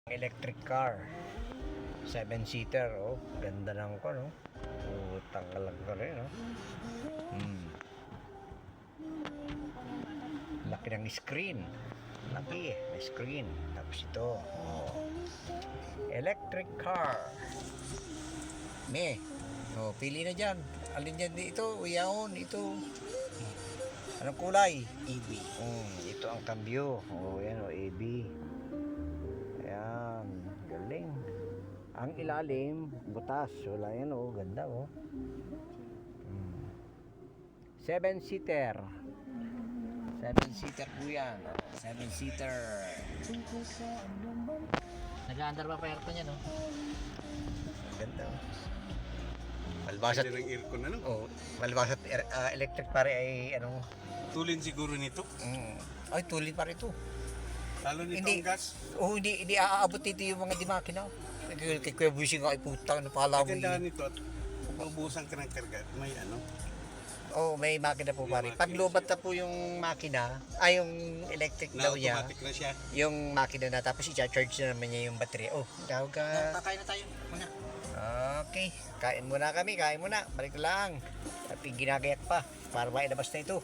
Electric car. 7-seater, oh. Ganda ng ko, no? Utang ka lang ka rin, no? Laki ng screen. Laki, may screen. Tapos ito, oh. Electric car. Oh, pili na dyan. Alin dyan ito? Uyaon, ito. Anong kulay? EV. Ito ang cambio. Oh, yan, oh, AB. Ayan, galing. Ang ilalim, butas. Wala yan, oh, ganda, oh. 7-seater. 7-seater po yan. 7-seater. Nag-under pa aircon niya, no? Ang ganda, oh. Malbasat. Pwede ng aircon ano? Oh, malbasat electric pare ay ano. Tulin siguro nito. Ay, tulin pa ito. Lalo nito Hindi. ang gas. Oh, hindi aabot dito yung mga di makina. Kay Kuya Busing ay putang na pala mo. Maganda nito at kung maubusan ka ng karga, may ano. Oh, may makina po pare. May Pag makina lubat na po yung makina, ay yung electric Na daw niya, automatic na siya. yung makina na tapos i-charge na naman niya yung battery. Oh, tawag ka. Kakain na tayo muna. Okay, kain muna kami, kain muna. Balik na lang. At ginagayak pa para mailabas na ito.